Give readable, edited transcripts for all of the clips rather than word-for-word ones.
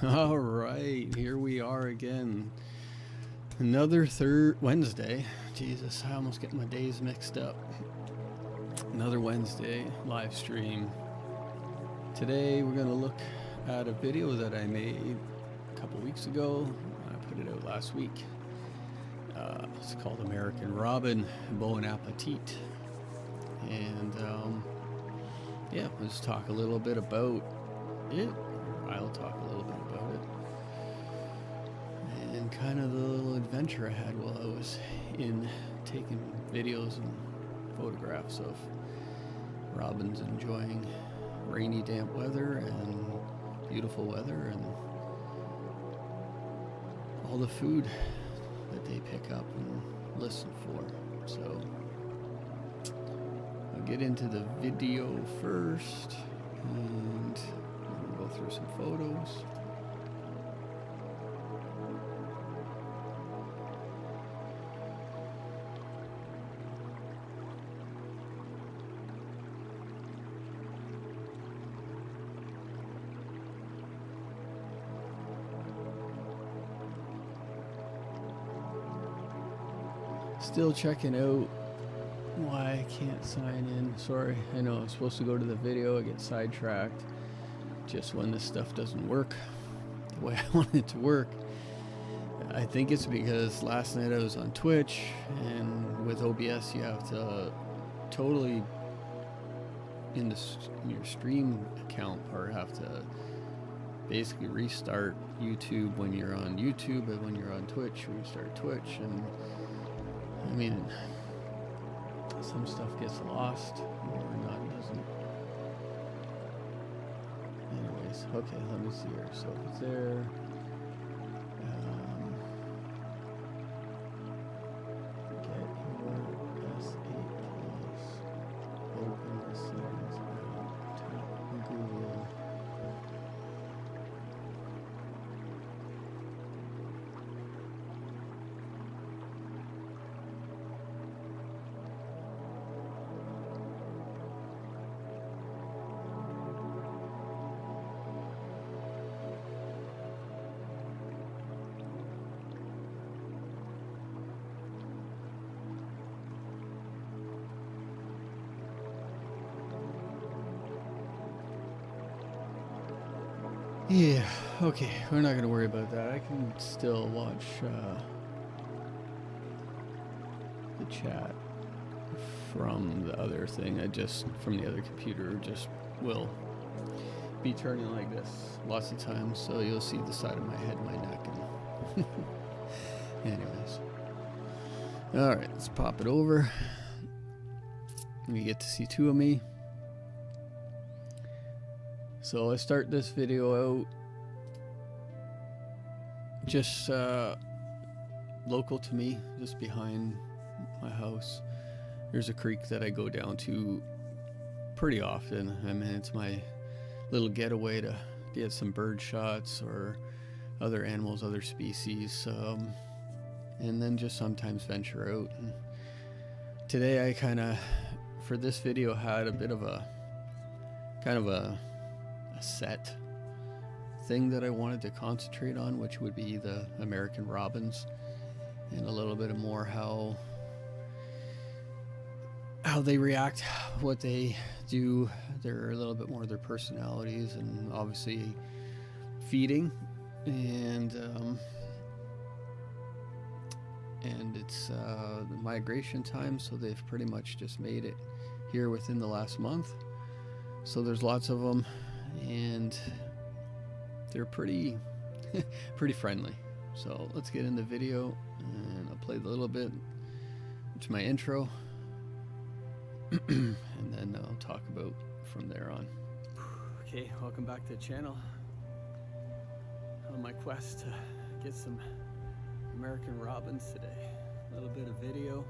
All right, here we are again. Another Wednesday. Jesus, I almost get my days mixed up. Another Wednesday live stream. Today we're going to look at a video that I made a couple weeks ago. I put it out last week. It's called American Robin Bon Appetit. And yeah, let's talk a little bit about it. I'll talk a little bit about it. And kind of the little adventure I had while I was in taking videos and photographs of robins enjoying rainy, damp weather and beautiful weather and all the food that they pick up and listen for. So I'll get into the video first and we'll go through some photos. Still checking out why I can't sign in. Sorry, I know I'm supposed to go to the video. I get sidetracked just when this stuff doesn't work the way I want it to work. I think it's because last night I was on Twitch, and with OBS you have to totally in your stream account part have to basically restart YouTube when you're on YouTube, and when you're on Twitch restart Twitch. And I mean, some stuff gets lost or not, doesn't. Anyways, okay, let me see here. So if it's there, get your S8 plus, open the settings app, tap Google. Yeah, okay, we're not going to worry about that. I can still watch the chat from the other thing. From the other computer, just will be turning like this lots of times, so you'll see the side of my head, my neck, and anyways. Alright, let's pop it over. You get to see two of me. So I start this video out just local to me, just behind my house. There's a creek that I go down to pretty often. I mean, it's my little getaway to get some bird shots or other animals, other species, and then just sometimes venture out. And today I kind of, for this video, had a bit of a kind of a set thing that I wanted to concentrate on, which would be the American robins, and a little bit more how they react, what they do. They're a little bit more of their personalities, and obviously feeding, and it's the migration time, so they've pretty much just made it here within the last month. So there's lots of them, and they're pretty friendly. So let's get in the video, and I'll play a little bit. It's my intro, and then I'll talk about from there on. Okay, welcome back to the channel. On my quest to get some American robins today. A little bit of video.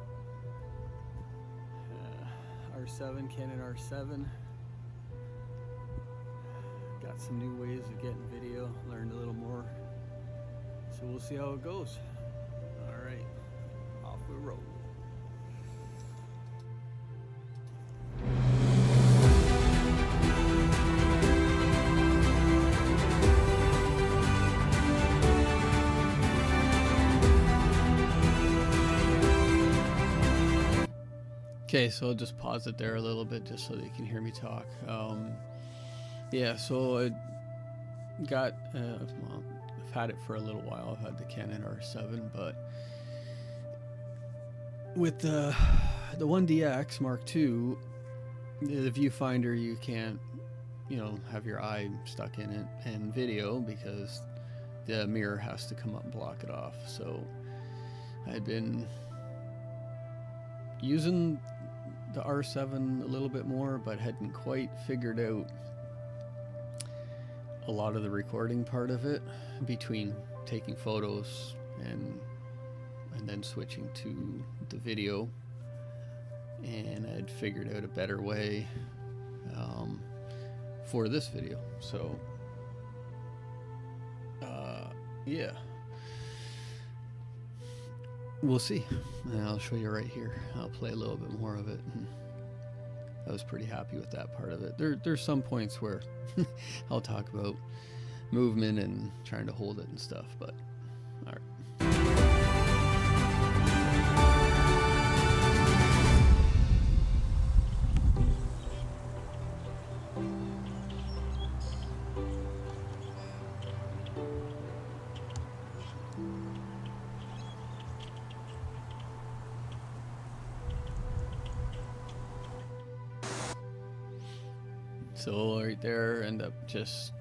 R7, Canon R7. Got some new ways of getting video, learned a little more. So we'll see how it goes. All right, off we roll. Okay, so I'll just pause it there a little bit just so that you can hear me talk. Yeah, so I got, well, I've had it for a little while. I've had the Canon R7, but with the 1DX Mark II, the viewfinder, you can't, you know, have your eye stuck in it and video because the mirror has to come up and block it off. So I'd been using the R7 a little bit more, but hadn't quite figured out a lot of the recording part of it between taking photos and then switching to the video. And I'd figured out a better way for this video. So yeah, we'll see. And I'll show you right here. I'll play a little bit more of it. And I was pretty happy with that part of it. There's some points where I'll talk about movement and trying to hold it and stuff, but all right. So right there, end up just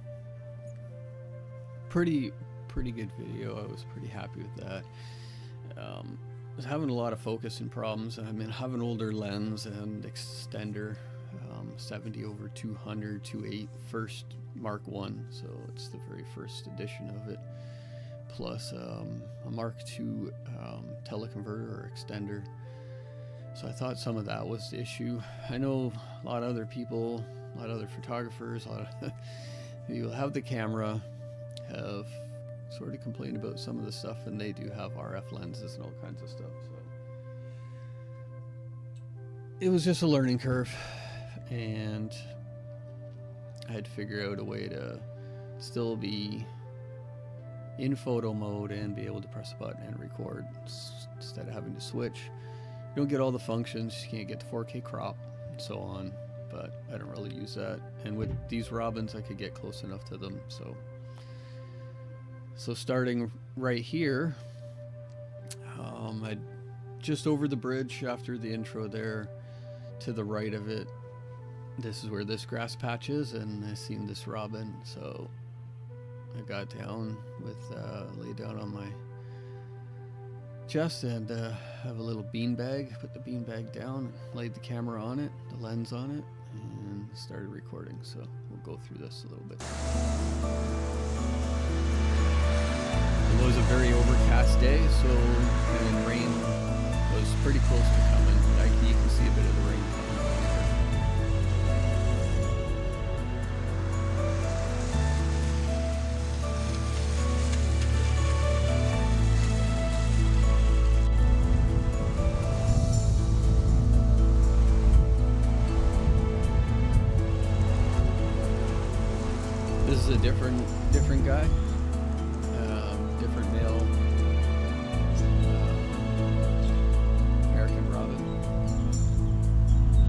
pretty good video. I was pretty happy with that. I was having a lot of focusing problems. I mean, I have an older lens and extender, 70/200 2.8 first Mark I, so it's the very first edition of it. Plus a Mark II teleconverter or extender. So I thought some of that was the issue. I know a lot of other people, a lot of other photographers, a lot of people have the camera, have sort of complained about some of the stuff, and they do have RF lenses and all kinds of stuff. So it was just a learning curve, and I had to figure out a way to still be in photo mode and be able to press a button and record instead of having to switch. You don't get all the functions. You can't get the 4K crop and so on, but I don't really use that. And with these Robins, I could get close enough to them. So starting right here, I just over the bridge after the intro there, to the right of it, this is where this grass patch is, and I seen this robin. So I got down with, lay down on my chest and have a little bean bag, put the bean bag down, laid the camera on it, the lens on it, and started recording. So we'll go through this a little bit. It was a very overcast day, so and rain was pretty close to coming. You can see a bit of the rain coming on here. This is a different guy. Different male, American Robin.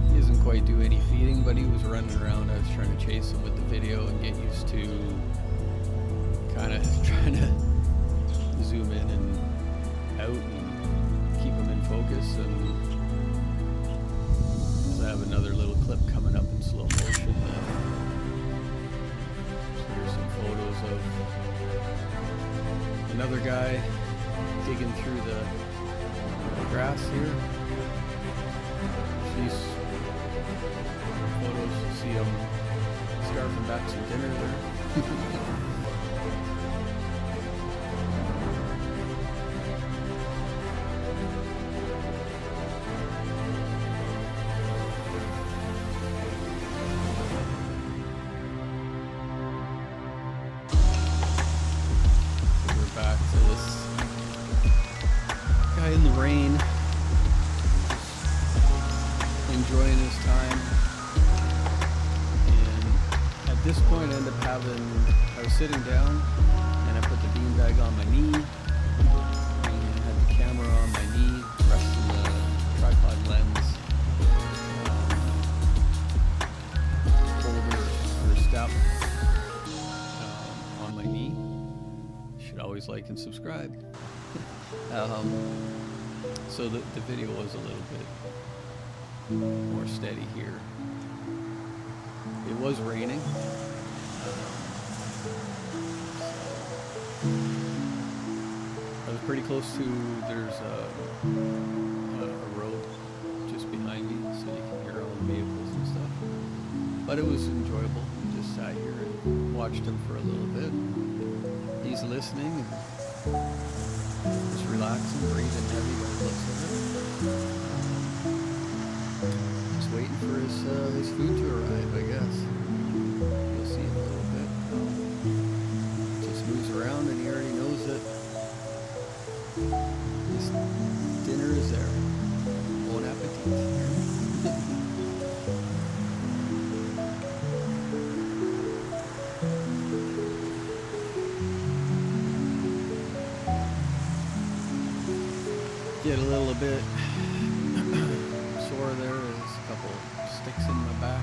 He doesn't quite do any feeding, but he was running around. I was trying to chase him with the video and get used to kind of trying to zoom in and out and keep him in focus. And I have another little clip coming up in slow motion. So here's some photos of another guy digging through the grass here. These photos, you see him scarfing back some dinner there. Back to this guy in the rain, enjoying his time. And at this point I ended up I was sitting down and I put the beanbag on my knee and had the camera on my knee, resting the tripod lens like and subscribe. So the video was a little bit more steady here. It was raining. I was pretty close to, there's a road just behind me, so you can hear all the vehicles and stuff. But it was enjoyable. Just sat here and watched him for a little bit. He's listening and just relaxing, breathing heavy by the looks of it. Just waiting for his food to arrive, I guess. You'll see in a little bit. Just moves around and he already knows that his dinner is there. Bon appetit. Get a little bit sore there. There's a couple sticks in my back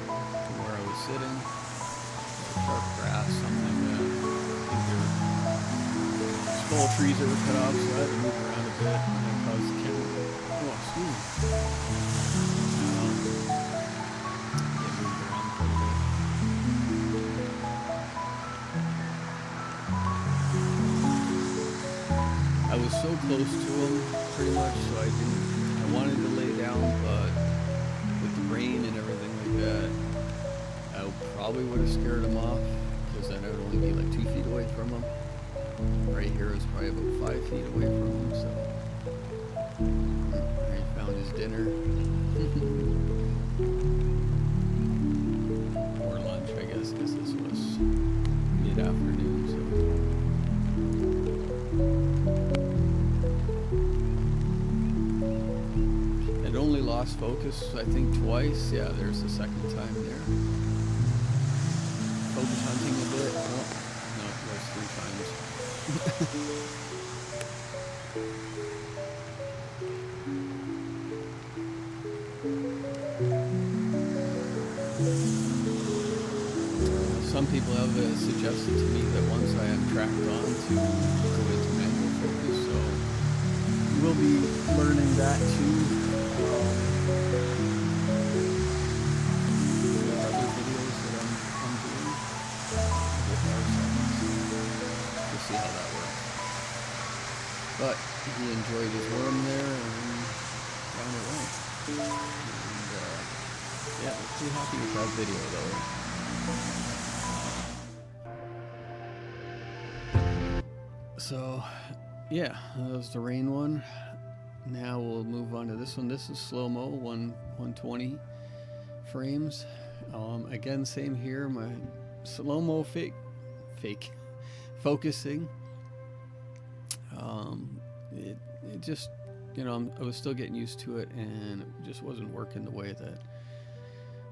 from where I was sitting. Sharp grass, something like that. I think there were small trees that were cut off, so I had to move around a bit, and that caused the camera. Oh, excuse me. Get moved around quite a bit. I was so close to him, pretty much, so I wanted to lay down, but with the rain and everything like that, I probably would have scared him off, because then I would only be like 2 feet away from him. Right here is probably about 5 feet away from him, so he found his dinner. Or lunch, I guess, because this was mid-afternoon, so. Only lost focus, I think, twice. Yeah, there's the second time there. Focus hunting a bit. Oh, no, it was 3 times. Some people have suggested to me that once I am tracked on to go into manual focus, so we'll be learning that too. Other videos that I'm doing with our settings. We'll see how that works. But he enjoyed his worm there and down it went. And yeah, I'm pretty happy with that video though. So yeah, that was the rain one. Now we'll move on to this one. This is slow-mo, 120 frames. Again, same here. My slow-mo fake focusing. It just, you know, I was still getting used to it, and it just wasn't working the way that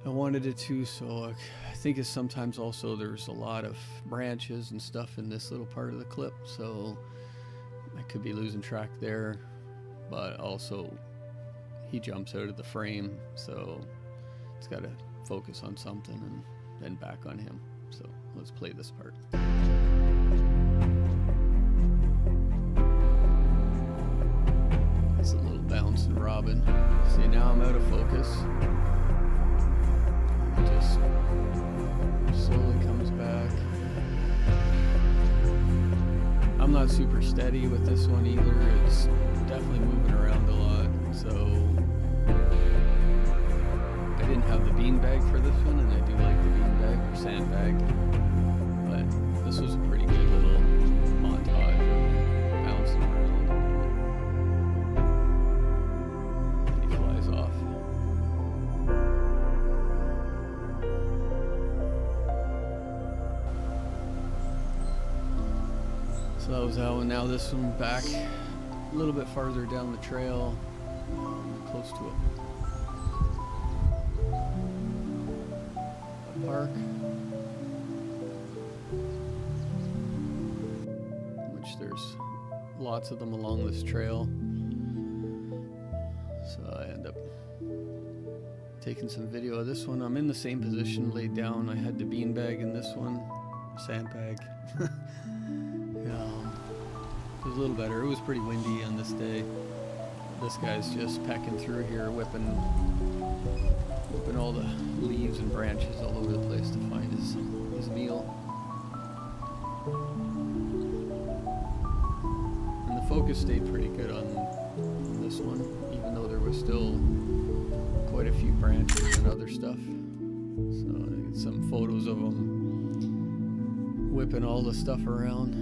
I wanted it to. So I think it's sometimes also there's a lot of branches and stuff in this little part of the clip, so I could be losing track there. But also he jumps out of the frame, so it's got to focus on something and then back on him. So let's play this part. That's a little bouncing Robin. See, now I'm out of focus. It just slowly comes back. I'm not super steady with this one either. It's definitely moving around a lot, so I didn't have the beanbag for this one, and I do like the beanbag or sandbag, but this was a pretty good little montage of bouncing around, and he flies off. So that was that one. Now this one back a little bit farther down the trail, close to a park, which there's lots of them along this trail. So I end up taking some video of this one. I'm in the same position, laid down. I had the beanbag in this one, sandbag. a little better. It was pretty windy on this day. This guy's just pecking through here, whipping all the leaves and branches all over the place to find his meal. And the focus stayed pretty good on this one, even though there was still quite a few branches and other stuff. So I get some photos of him whipping all the stuff around,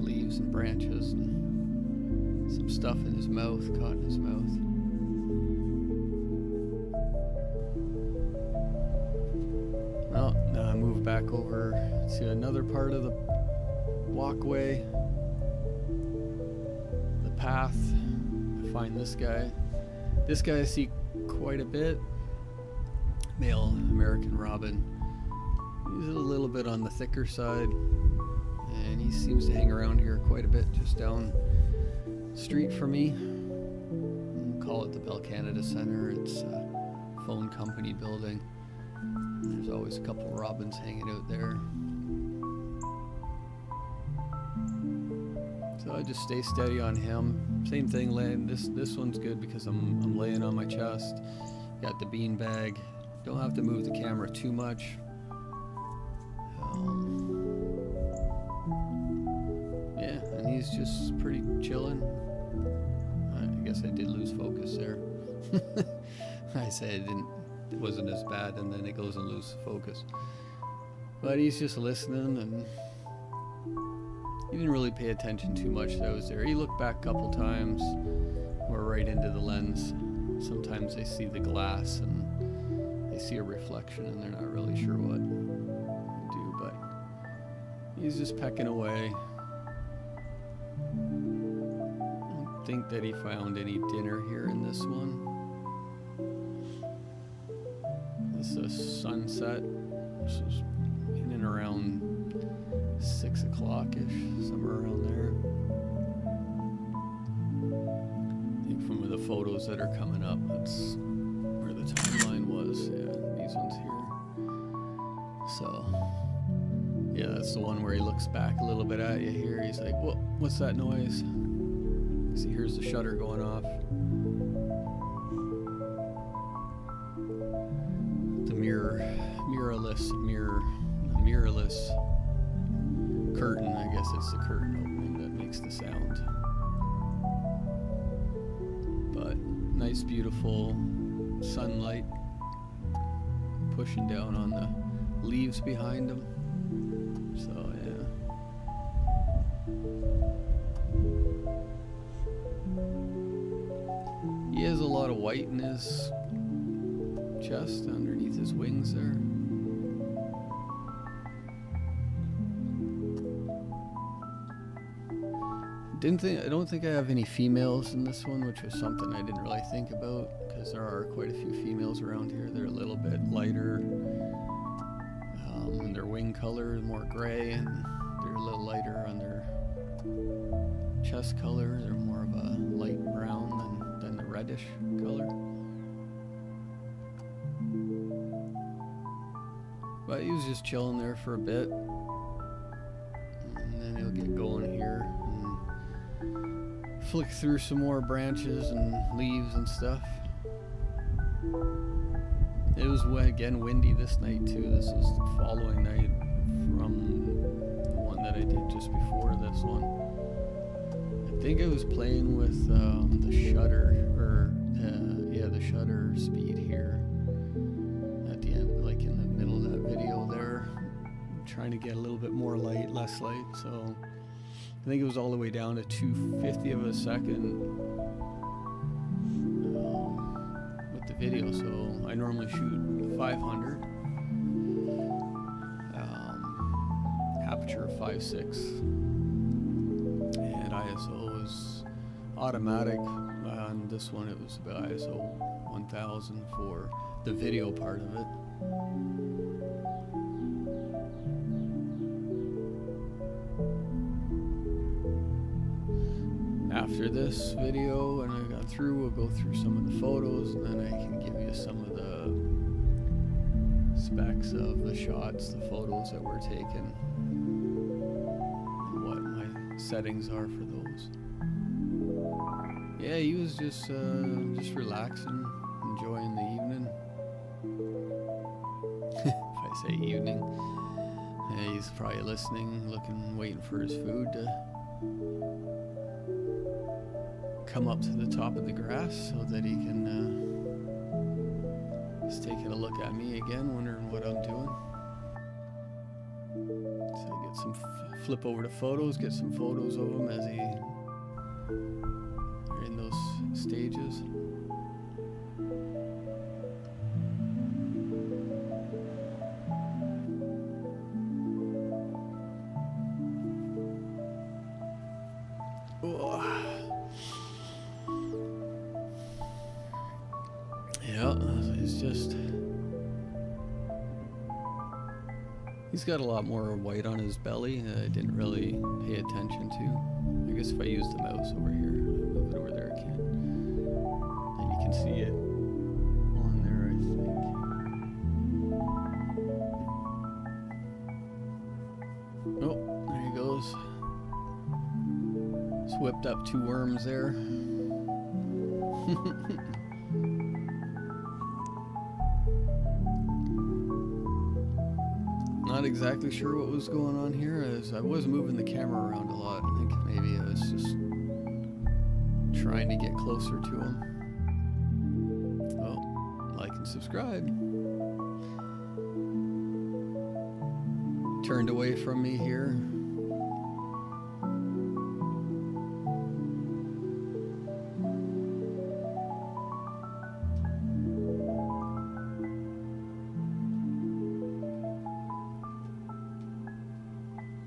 leaves and branches, and some stuff in his mouth, caught in his mouth. Well, now I move back over to another part of the walkway, the path. I find this guy. This guy I see quite a bit. Male American Robin. He's a little bit on the thicker side, and he seems to hang around here quite a bit, just down street from me. We'll call it the Bell Canada Center. It's a phone company building. There's always a couple robins hanging out there. So I just stay steady on him. Same thing, laying. This one's good because I'm laying on my chest. Got the bean bag. Don't have to move the camera too much. Yeah, and he's just pretty chilling. I guess I did lose focus there. I said it wasn't as bad, and then it goes and loses focus. But he's just listening, and he didn't really pay attention too much that I was there. He looked back a couple times, or right into the lens. Sometimes they see the glass and they see a reflection, and they're not really sure what to do, but he's just pecking away. I don't think that he found any dinner here in this one. This is sunset. This is in and around 6 o'clock-ish, somewhere around there. I think from the photos that are coming up, that's where the timeline was. Yeah, these ones here. So, yeah, that's the one where he looks back a little bit at you here. He's like, what's that noise? See, here's the shutter going off. The mirrorless curtain. I guess it's the curtain opening that makes the sound. But nice, beautiful sunlight pushing down on the leaves behind him. So yeah. He has a lot of white in his chest underneath his wings there. I don't think I have any females in this one, which was something I didn't really think about, because there are quite a few females around here. They're a little bit lighter, and their wing color is more gray, and they're a little lighter on their chest color. They're more of a light brown than the reddish color. But he was just chilling there for a bit, and then he'll get going here. Flick through some more branches and leaves and stuff. It was again windy this night too. This was the following night from the one that I did just before this one. I think I was playing with the shutter, the shutter speed here at the end, like in the middle of that video there. I'm trying to get a little bit more light, less light, so I think it was all the way down to 2/50 of a second with the video. So I normally shoot 500, aperture of 5.6, and ISO is automatic. On this one it was about ISO 1000 for the video part of it. After this video, and I got through, we'll go through some of the photos, and then I can give you some of the specs of the shots, the photos that were taken, and what my settings are for those. Yeah, he was just relaxing, enjoying the evening. If I say evening, yeah, he's probably listening, looking, waiting for his food to come up to the top of the grass so that he can he's taking a look at me again, wondering what I'm doing. So I get some flip over to photos, get some photos of him as he are in those stages. Yeah, it's just, he's got a lot more white on his belly that I didn't really pay attention to. I guess if I use the mouse over here, move it over there again, and you can see it on there, I think. Oh, there he goes. Just whipped up 2 worms there. Not exactly sure what was going on here, as I was moving the camera around a lot. I think maybe I was just trying to get closer to him. Oh, like and subscribe. Turned away from me here.